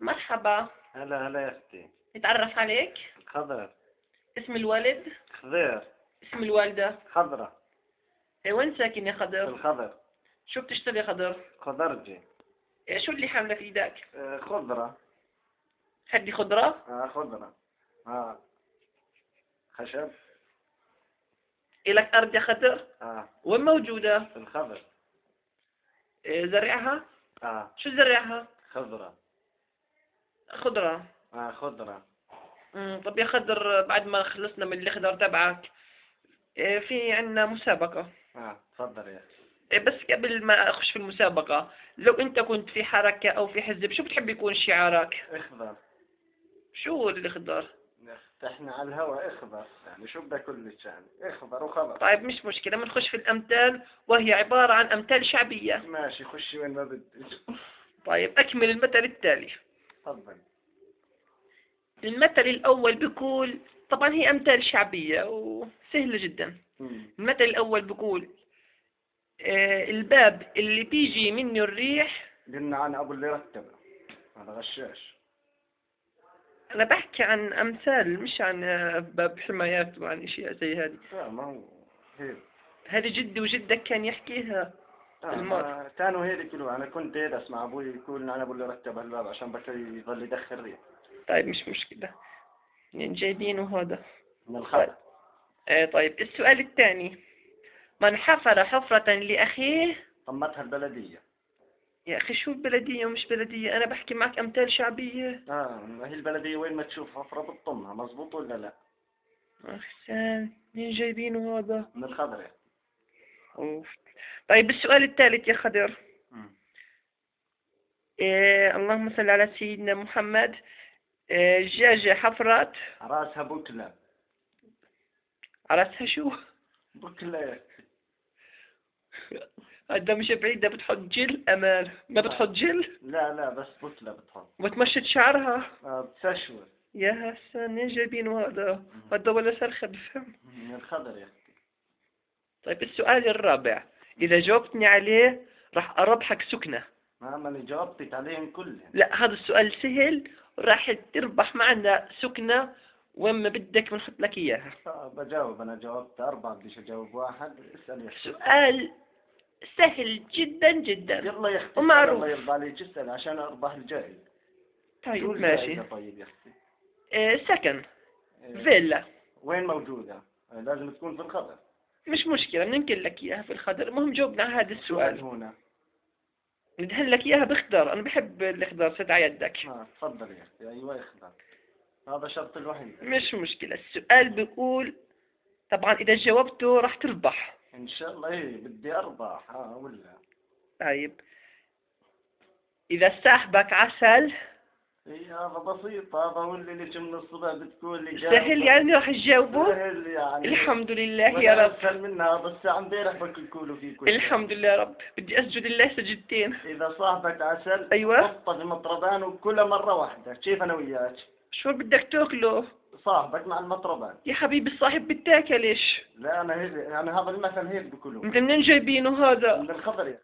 مرحبا. هلا هلا يا اختي. نتعرف عليك؟ خضر. اسم الوالد؟ خضير. اسم الوالدة؟ خضرة. وين ساكن يا في خضر؟ الخضر. شو بتشتغل يا خضر؟ خضرجي. شو اللي حاملة في ايدك؟ خضرة. هدي خضرة؟ خضرة. خشب. إلك أرض يا خضر؟ وين موجودة؟ في الخضر. زرعها؟ شو زرعها؟ خضرة. خضرة. خضرة. طب يا خضر، بعد ما خلصنا من الخضر تبعك، في عنا مسابقة. تفضل يا اختي. بس قبل ما أخش في المسابقة، لو أنت كنت في حركة أو في حزب، شو بتحب يكون شعارك؟ اخضر. شو الخضر؟ احنا على الهواء اخضر، يعني شو بدك كل شان اخضر وخلص. طيب مش مشكلة، بنخش في الأمثال، وهي عبارة عن أمثال شعبية. ماشي، خشي وين ما بدك. طيب أكمل المثل التالي. تفضل. المثل الأول بيقول، طبعا هي أمثال شعبية وسهلة جدا. المثل الأول بيقول: الباب اللي بيجي منه الريح. قلنا عن ابو اللي رتبه، هذا غشاش. أنا بحكي عن أمثال، مش عن باب حمايات وعن أشياء زي هذه. ما هو هيك. هذه جدي وجدك كان يحكيها المرة. كانوا هيك يقولوا. انا كنت هيك اسمع ابوي يقول انا ابو اللي رتب الباب عشان بكره يظل يدخل ريح. طيب مش مشكلة، يعني جايبينه هذا من الخط. طيب السؤال الثاني: من حفر حفرة لأخيه طمتها البلدية. يا أخي شو البلدية ومش بلدية؟ أنا بحكي معك أمثال شعبية. ما هي البلدية وين ما تشوف حفرة بتطمها، مزبوط ولا لا؟ أحسن، مين جايبينه هذا؟ من الخضر. أوف. طيب السؤال الثالث يا خضر. اللهم صل على سيدنا محمد. دجاجة حفرت راسها بكلة. راسها شو؟ بكلة. هذا مش بعيد، ده بتحط جل أمان، ما بتحط جل؟ لا بس بكلة بتحط. وتمشط شعرها؟ بتشوي. يا حسن، مين جايبينه هذا؟ هذا ولا سرخة بفهم. من الخضر يا اختي. طيب السؤال الرابع، إذا جاوبتني عليه راح أربحك سكنة. ماني جاوبتك عليهم كلهم. لا، هذا السؤال سهل، راح تربح معنا سكنة، وين ما بدك بنحط لك إياها. بجاوب. أنا جاوبت 4، بديش أجاوب 1. اسأل يا أختي. سؤال سهل جدا جدا. يلا يا أختي. ومعروف. الله يرضى عليك، اسأل عشان أربح الجائزة. طيب شو ماشي. الجائزة طيب يا أختي؟ سكن. فيلا. وين موجودة؟ لازم تكون في الخضر. مش مشكلة، بننقل لك إياها في الخضر. المهم جاوبنا على هذا السؤال. هنا ندهن لك إياها بخضر، أنا بحب الخضر، سد على يدك. تفضل يا أختي. أيوة اخضر، هذا شرط الوحيد. مش مشكلة. السؤال بيقول، طبعا إذا جاوبته راح تربح إن شاء الله. بدي أربح ولا. طيب، إذا ساحبك عسل. هذا بسيط. هذا هو اللي من الصبح بتقول لي سهل يعني راح تجاوبه. سهل يعني. الحمد لله يا رب. أسهل منها. بس امبارح بكلوا فيه كل. الحمد لله يا رب. بدي أسجد الله سجدتين. إذا صاحبك عسل. أيوة. حطه في مطربان وكله مرة واحدة. كيف أنا وياك؟ شو بدك تاكله؟ صاحبك مع المطربان. يا حبيبي الصاحب بتاكلش. لا أنا هيك، يعني هذا المثل هيك بكله. انت منين جايبينه هذا؟ من الخضر.